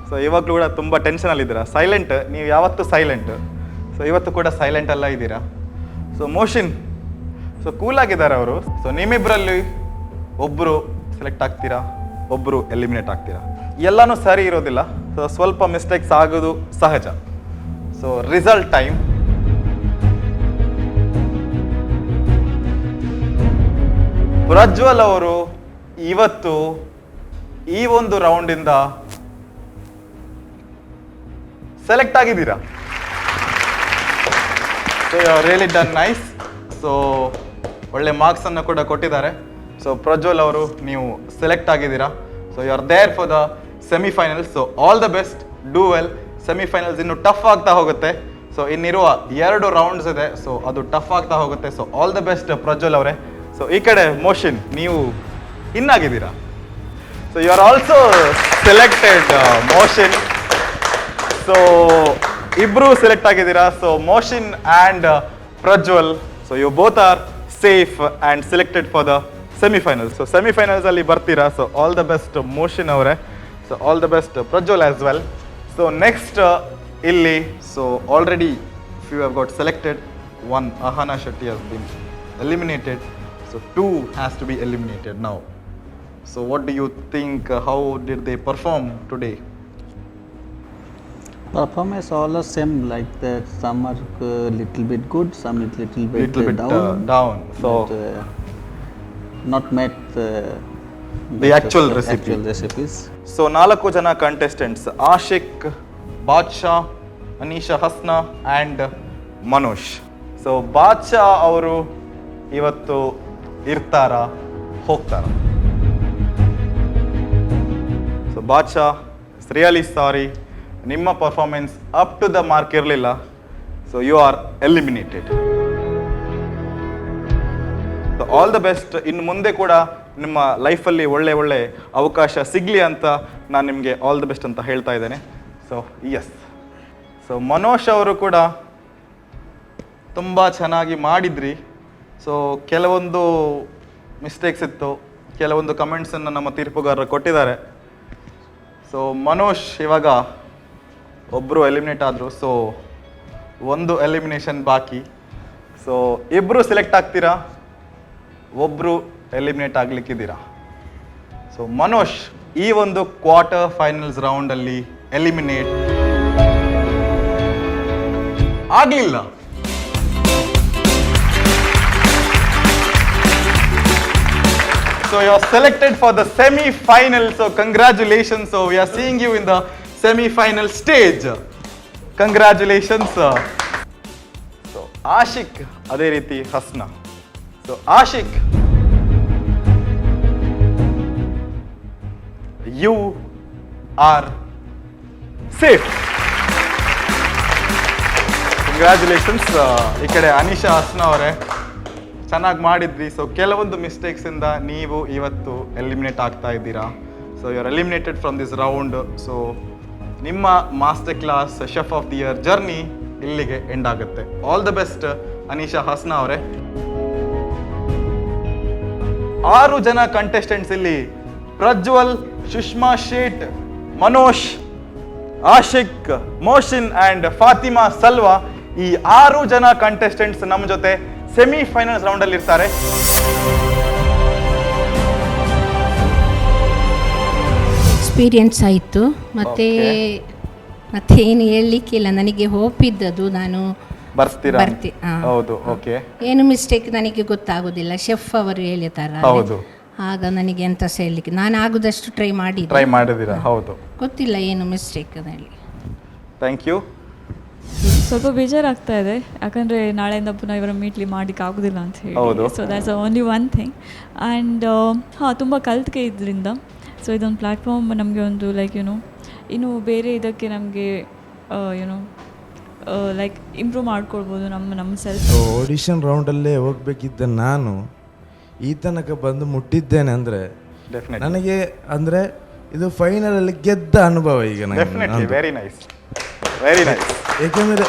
ಸೊ ಇವಾಗಲೂ ಕೂಡ ತುಂಬ ಟೆನ್ಷನಲ್ಲಿದ್ದೀರಾ. ಸೈಲೆಂಟ್, ನೀವು ಯಾವತ್ತೂ ಸೈಲೆಂಟ್. ಸೊ ಇವತ್ತು ಕೂಡ ಸೈಲೆಂಟ್ ಎಲ್ಲ ಇದ್ದೀರಾ. ಸೊ ಮೋಷನ್, ಸೊ ಕೂಲಾಗಿದ್ದಾರೆ ಅವರು. ಸೊ ನಿಮ್ಮಿಬ್ಬರಲ್ಲಿ ಒಬ್ಬರು ಸೆಲೆಕ್ಟ್ ಆಗ್ತೀರಾ, ಒಬ್ಬರು ಎಲಿಮಿನೇಟ್ ಆಗ್ತೀರಾ. ಎಲ್ಲನೂ ಸರಿ ಇರೋದಿಲ್ಲ. ಸೊ ಸ್ವಲ್ಪ ಮಿಸ್ಟೇಕ್ಸ್ ಆಗೋದು ಸಹಜ. So result time. ಪ್ರಜ್ವಲ್ ಅವರು ಇವತ್ತು ಈ ಒಂದು ರೌಂಡಿಂದ ಸೆಲೆಕ್ಟ್ ಆಗಿದ್ದೀರಾ. So you are really done nice. So ಒಳ್ಳೆ ಮಾರ್ಕ್ಸ್ ಅನ್ನು ಕೂಡ ಕೊಟ್ಟಿದ್ದಾರೆ. ಸೊ ಪ್ರಜ್ವಲ್ ಅವರು ನೀವು ಸೆಲೆಕ್ಟ್ ಆಗಿದ್ದೀರಾ. So you are there for the semifinals. So all the best, do well. Semifinals ಇನ್ನು ಟಫ್ ಆಗ್ತಾ ಹೋಗುತ್ತೆ. ಸೊ ಇನ್ನಿರುವ 2 ರೌಂಡ್ಸ್ ಇದೆ. ಸೊ ಅದು ಟಫ್ ಆಗ್ತಾ ಹೋಗುತ್ತೆ. So all the best Prajwal ಅವರೇ. ಸೊ ಈ ಕಡೆ ಮೋಷನ್, ನೀವು ಇನ್ನಾಗಿದ್ದೀರಾ. So you are also selected motion. So ಇಬ್ರು ಸೆಲೆಕ್ಟ್ ಆಗಿದ್ದೀರಾ. So Mohsin and Prajwal, so you both are safe and selected for the semifinals. So ಸೆಮಿಫೈನಲ್ಸಲ್ಲಿ ಬರ್ತೀರಾ. So all the best Mohsin ಅವರೇ. So all the best Prajwal as well. So next ಇಲ್ಲಿ, so already you have got selected. 1 Ahana Shetty has been eliminated. So 2 has to be eliminated now. So what do you think? How did they perform today? Performance all the same like that. Some are little bit good, some little bit down. So not met the actual recipes. So 4 jana contestants: Ashik, Badshah, Anisha Hasna and Manoj. So Badshah ಅವರು ಇವತ್ತು ಇರ್ತಾರಾ, ಹೋಗ್ತಾರಾ? So Badshah, it's really sorry, ನಿಮ್ಮ performance up to the mark ಇರಲಿಲ್ಲ. So you are eliminated. So all the best. ಇನ್ನು ಮುಂದೆ ಕೂಡ ನಿಮ್ಮ ಲೈಫಲ್ಲಿ ಒಳ್ಳೆ ಅವಕಾಶ ಸಿಗಲಿ ಅಂತ ನಾನು ನಿಮಗೆ ಆಲ್ ದ ಬೆಸ್ಟ್ ಅಂತ ಹೇಳ್ತಾ ಇದ್ದೇನೆ. So S. ಸೊ ಮನೋಜ್ ಅವರು ಕೂಡ ತುಂಬ ಚೆನ್ನಾಗಿ ಮಾಡಿದ್ರಿ. ಸೊ ಕೆಲವೊಂದು ಮಿಸ್ಟೇಕ್ಸ್ ಇತ್ತು, ಕೆಲವೊಂದು ಕಮೆಂಟ್ಸನ್ನು ನಮ್ಮ ತೀರ್ಪುಗಾರರು ಕೊಟ್ಟಿದ್ದಾರೆ. ಸೊ ಮನೋಜ್ ಇವಾಗ ಒಬ್ಬರು ಎಲಿಮಿನೇಟ್ ಆದರು. ಸೊ 1 ಎಲಿಮಿನೇಷನ್ ಬಾಕಿ. ಸೊ ಇಬ್ಬರು ಸೆಲೆಕ್ಟ್ ಆಗ್ತೀರಾ, ಒಬ್ಬರು ಎಲಿಮಿನೇಟ್ ಆಗಲಿಕ್ಕಿದ್ದೀರಾ. ಸೊ ಮನೋಜ್ ಈ ಒಂದು ಕ್ವಾರ್ಟರ್ ಫೈನಲ್ಸ್ ರೌಂಡಲ್ಲಿ ಎಲಿಮಿನೇಟ್ ಆಗಲಿಲ್ಲ. So you are selected for the semi-final. So congratulations. So we are seeing you in the semi-final stage. Congratulations. So Ashik, ಅದೇ ರೀತಿ Hasna. So Ashik, you are safe. Congratulations. ಈ ಕಡೆ ಅನಿಶಾ ಹಸ್ನಾ ಅವರೇ ಚೆನ್ನಾಗಿ ಮಾಡಿದ್ರಿ. ಸೊ ಕೆಲವೊಂದು ಮಿಸ್ಟೇಕ್ಸಿಂದ ನೀವು ಇವತ್ತು ಎಲಿಮಿನೇಟ್ ಆಗ್ತಾ ಇದ್ದೀರಾ. So you are eliminated from this round. So ನಿಮ್ಮ master class chef of the year journey ಇಲ್ಲಿಗೆ ಎಂಡ್ ಆಗುತ್ತೆ. All the best Anisha Hasna ಅವರೇ. 6 ಜನ ಕಂಟೆಸ್ಟೆಂಟ್ಸ್ ಇಲ್ಲಿ ಪ್ರಜ್ವಲ್, ಸುಷ್ಮಾ ಶೇಟ್, ಮನೋಜ್, ಆಶಿಕ್, ಮೋಷಿನ್ ಆ್ಯಂಡ್ ಫಾತಿಮಾ ಸಲ್ವಾ, ಈ 6 ಜನ ಕಂಟೆಸ್ಟೆಂಟ್ಸ್ ನಮ್ಮ ಜೊತೆ ಸೆಮಿಫೈನಲ್ಸ್ ರೌಂಡಲ್ಲಿ ಇರ್ತಾರೆ. ಎಕ್ಸ್ಪೀರಿಯನ್ಸ್ ಆಯಿತು. ಮತ್ತೆ ಏನು ಹೇಳಲಿಕ್ಕಿಲ್ಲ. ನನಗೆ ಹೋಪ್ ಇದ್ದದ್ದು ನಾನು ಬರ್ತಿ. ಹೌದು, ಓಕೆ. ಏನು ಮಿಸ್ಟೇಕ್ ನನಗೆ ಗೊತ್ತಾಗೋದಿಲ್ಲ. ಶೆಫ್ ಅವರು ಹೇಳ್ತಾರೆ, ಆಗ ನನಗೆ ಎಂತ ಹೇಳಲಿಕ್ಕೆ, ನಾನು ಆಗುದಷ್ಟು ಟ್ರೈ ಮಾಡಿದ್ದೀರಾ. ಹೌದು, ಗೊತ್ತಿಲ್ಲ ಏನು ಮಿಸ್ಟೇಕ್ ಅದರಲ್ಲಿ. Thank you. ಸ್ವಲ್ಪ ಬೇಜಾರಾಗ್ತಾ ಇದೆ, ಯಾಕಂದರೆ ನಾಳೆಯಿಂದ ಪುನಃ ಇವರ ಮೀಟ್ಲಿ ಮಾಡಲಿಕ್ಕೆ ಆಗೋದಿಲ್ಲ ಅಂತ ಹೇಳಿ. So that's only one thing. And ತುಂಬ ಕಲ್ತ್ಕೆ ಇದರಿಂದ. ಸೊ ಇದೊಂದು ಪ್ಲ್ಯಾಟ್ಫಾರ್ಮ್ ನಮಗೆ ಒಂದು ಲೈಕ್ ಇನ್ನು ಬೇರೆ ಇದಕ್ಕೆ ನಮಗೆ ಲೈಕ್ ಇಂಪ್ರೂವ್ ಮಾಡ್ಕೊಳ್ಬೋದು ನಮ್ಮ ಸೆಲ್ಫ್. ಆಡಿಷನ್ ರೌಂಡಲ್ಲೇ ಹೋಗ್ಬೇಕಿದ್ದ ನಾನು ಈ ತನಕ ಬಂದು ಮುಟ್ಟಿದ್ದೇನೆ ಅಂದರೆ ನನಗೆ ಅಂದರೆ ಇದು ಫೈನಲಲ್ಲಿ ಗೆದ್ದ ಅನುಭವ ಈಗ ವೆರಿ ನೈಸ್ ವೆರಿ ನೈಸ್. ಏಕೆಂದರೆ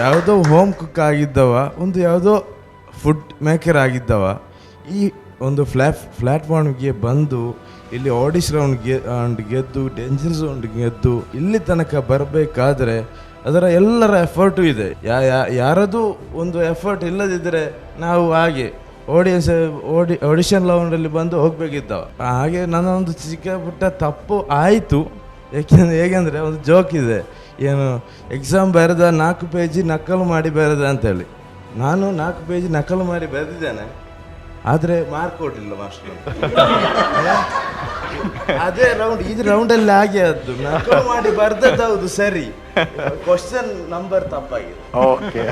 ಯಾವುದೋ ಹೋಮ್ ಕುಕ್ ಆಗಿದ್ದವ ಒಂದು ಯಾವುದೋ ಫುಡ್ ಮೇಕರ್ ಆಗಿದ್ದವ ಈ ಒಂದು ಪ್ಲ್ಯಾಟ್ಫಾರ್ಮ್ಗೆ ಬಂದು ಇಲ್ಲಿ ಆಡಿಷನ್ ರೌಂಡ್ ಗೆದ್ದು ಡೇಂಜರ್ಸ್ ರೌಂಡ್ ಗೆದ್ದು ಇಲ್ಲಿ ತನಕ ಬರಬೇಕಾದ್ರೆ ಅದರ ಎಲ್ಲರ ಎಫರ್ಟು ಇದೆ. ಯಾರದು ಒಂದು ಎಫರ್ಟ್ ಇಲ್ಲದಿದ್ದರೆ ನಾವು ಹಾಗೆ ಆಡಿಷನ್ ರೌಂಡಲ್ಲಿ ಬಂದು ಹೋಗಬೇಕಿದ್ದವ. ಹಾಗೆ ನನ್ನ ಒಂದು ಚಿಕ್ಕ ಪುಟ್ಟ ತಪ್ಪು ಆಯಿತು. ಹೇಗೆಂದರೆ ಒಂದು ಜೋಕ್ ಇದೆ, ಏನು ಎಕ್ಸಾಮ್ ಬರೆದ 4 ಪೇಜ್ ನಕಲು ಮಾಡಿ ಬರೆದ ಅಂತೇಳಿ. ನಾನು 4 ಪೇಜ್ ನಕಲು ಮಾಡಿ ಬರೆದಿದ್ದೇನೆ, ಆದರೆ ಮಾರ್ಕ್ ಕೊಡಲಿಲ್ಲ ಮಾಸ್ಟರ್. ಅದೇ ಇದು ರೌಂಡಲ್ಲಿ ಹಾಗೆ ಅದು ನಕಲು ಮಾಡಿ ಬರ್ದದ್ದು ಸರಿ, ಕ್ವಶನ್ ನಂಬರ್ ತಪ್ಪಾಗಿದೆ. ಓಕೆ,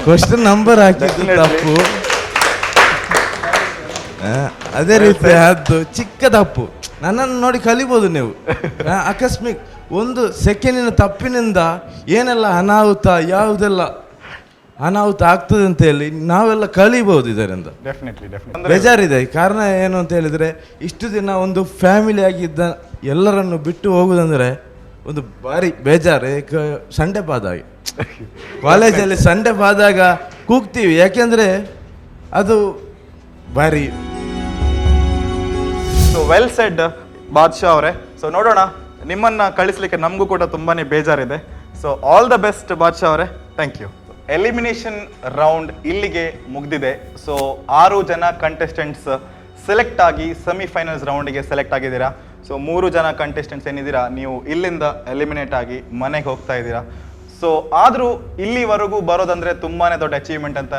ಕ್ವಶನ್ ನಂಬರ್ ಹಾಕಿದ್ದು ತಪ್ಪು. ಅದೇ ರೀತಿ ಅದು ಚಿಕ್ಕ ತಪ್ಪು. ನನ್ನನ್ನು ನೋಡಿ ಕಲಿಬೋದು ನೀವು. ಆಕಸ್ಮಿಕ್ ಒಂದು ಸೆಕೆಂಡಿನ ತಪ್ಪಿನಿಂದ ಏನೆಲ್ಲ ಅನಾಹುತ ಯಾವುದೆಲ್ಲ ಅನಾಹುತ ಆಗ್ತದೆ ಅಂತ ಹೇಳಿ ನಾವೆಲ್ಲ ಕಲಿಬಹುದು ಇದರಿಂದ. ಬೇಜಾರಿದೆ. ಕಾರಣ ಏನು ಅಂತ ಹೇಳಿದರೆ ಇಷ್ಟು ದಿನ ಒಂದು ಫ್ಯಾಮಿಲಿ ಆಗಿದ್ದ ಎಲ್ಲರನ್ನು ಬಿಟ್ಟು ಹೋಗುದಂದರೆ ಒಂದು ಭಾರಿ ಬೇಜಾರು. ಸಂಡೆ ಪಾದಾಗ ಕಾಲೇಜಲ್ಲಿ ಸಂಡೆ ಪಾದಾಗ ಕೂಗ್ತೀವಿ, ಯಾಕೆಂದರೆ ಅದು ಭಾರಿ. ಸೊ ವೆಲ್ ಸೆಡ್ ಬಾದ್ಶಾ ಅವರೇ. ಸೊ ನೋಡೋಣ, ನಿಮ್ಮನ್ನು ಕಳಿಸ್ಲಿಕ್ಕೆ ನಮಗೂ ಕೂಡ ತುಂಬಾ ಬೇಜಾರಿದೆ. ಸೊ ಆಲ್ ದ ಬೆಸ್ಟ್ ಬಾದ್ಶಾ ಅವರೇ, ಥ್ಯಾಂಕ್ ಯು. ಎಲಿಮಿನೇಷನ್ ರೌಂಡ್ ಇಲ್ಲಿಗೆ ಮುಗ್ದಿದೆ. ಸೊ 6 ಜನ ಕಂಟೆಸ್ಟೆಂಟ್ಸ್ ಸೆಲೆಕ್ಟ್ ಆಗಿ ಸೆಮಿಫೈನಲ್ಸ್ ರೌಂಡಿಗೆ ಸೆಲೆಕ್ಟ್ ಆಗಿದ್ದೀರಾ. ಸೊ 3 ಜನ ಕಂಟೆಸ್ಟೆಂಟ್ಸ್ ಏನಿದ್ದೀರಾ, ನೀವು ಇಲ್ಲಿಂದ ಎಲಿಮಿನೇಟ್ ಆಗಿ ಮನೆಗೆ ಹೋಗ್ತಾ ಇದ್ದೀರಾ. ಸೊ ಆದರೂ ಇಲ್ಲಿವರೆಗೂ ಬರೋದಂದರೆ ತುಂಬಾ ದೊಡ್ಡ ಅಚೀವ್ಮೆಂಟ್ ಅಂತ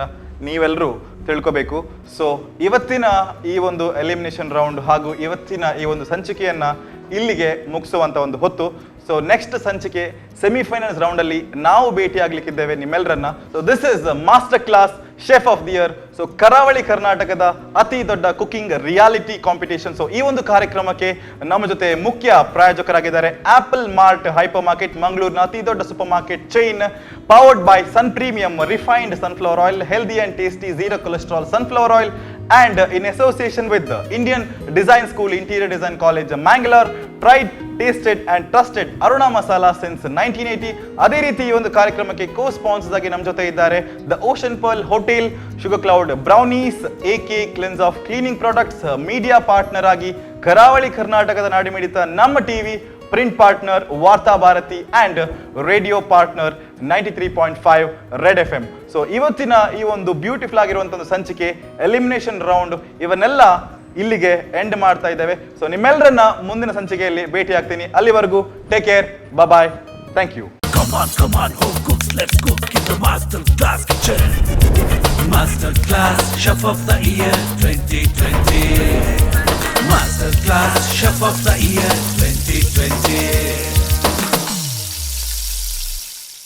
ನೀವೆಲ್ಲರೂ ತಿಳ್ಕೊಬೇಕು. ಸೊ ಇವತ್ತಿನ ಈ ಒಂದು ಎಲಿಮಿನೇಷನ್ ರೌಂಡ್ ಹಾಗೂ ಇವತ್ತಿನ ಈ ಒಂದು ಸಂಚಿಕೆಯನ್ನು ಇಲ್ಲಿಗೆ ಮುಗಿಸುವಂಥ ಒಂದು ಹೊತ್ತು. ಸೊ ನೆಕ್ಸ್ಟ್ ಸಂಚಿಕೆ ಸೆಮಿಫೈನಲ್ಸ್ ರೌಂಡಲ್ಲಿ ನಾವು ಭೇಟಿ ಆಗ್ಲಿಕ್ಕಿದ್ದೇವೆ ನಿಮ್ಮೆಲ್ಲರನ್ನ. So this is master class chef of the year. So ಕರಾವಳಿ ಕರ್ನಾಟಕದ ಅತಿ ದೊಡ್ಡ ಕುಕಿಂಗ್ ರಿಯಾಲಿಟಿ ಕಾಂಪಿಟೇಷನ್. ಸೊ ಈ ಒಂದು ಕಾರ್ಯಕ್ರಮಕ್ಕೆ ನಮ್ಮ ಜೊತೆ ಮುಖ್ಯ ಪ್ರಾಯೋಜಕರಾಗಿದ್ದಾರೆ ಆಪಲ್ ಮಾರ್ಟ್ ಹೈಪರ್ ಮಾರ್ಕೆಟ್, ಮಂಗಳೂರಿನ ಅತಿ ದೊಡ್ಡ supermarket chain, powered by Sun premium refined sunflower oil, healthy and tasty zero cholesterol sunflower oil, and in association with the Indian Design School, Interior Design College, Mangalore, tried, tasted and trusted Aruna Masala since 1980. ಅದೇ ರೀತಿ ಈ ಒಂದು ಕಾರ್ಯಕ್ರಮಕ್ಕೆ ಕೋ sponsors ಆಗಿ ನಮ್ಮ ಜೊತೆ ಇದ್ದಾರೆ the Ocean Pearl hotel, Sugar Cloud brownies, AK Klins of cleaning products, media partner ಆಗಿ ಕರಾವಳಿ ಕರ್ನಾಟಕದ ನಾಡಿಮಿಡಿತ Namma TV, print partner Vartha Bharathi and radio partner 93.5 Red FM. So ಇವತ್ತಿನ ಈ ಒಂದು ಬ್ಯೂಟಿಫುಲ್ ಆಗಿರುವಂಥ ಒಂದು ಸಂಚಿಕೆ ಎಲಿಮಿನೇಷನ್ ರೌಂಡ್ ಇವನ್ನೆಲ್ಲ ಇಲ್ಲಿಗೆ ಎಂಡ್ ಮಾಡ್ತಾ ಇದ್ದೇವೆ. ಸೊ ನಿಮ್ಮೆಲ್ಲರನ್ನ ಮುಂದಿನ ಸಂಚಿಕೆಯಲ್ಲಿ ಭೇಟಿ ಆಗ್ತೀನಿ. ಅಲ್ಲಿವರೆಗೂ take care, bye, thank you. Come on, home cooks, let's cook in the Master Class Kitchen. Master Class Chef of the Year 2020. Master Class Chef of the Year 2020.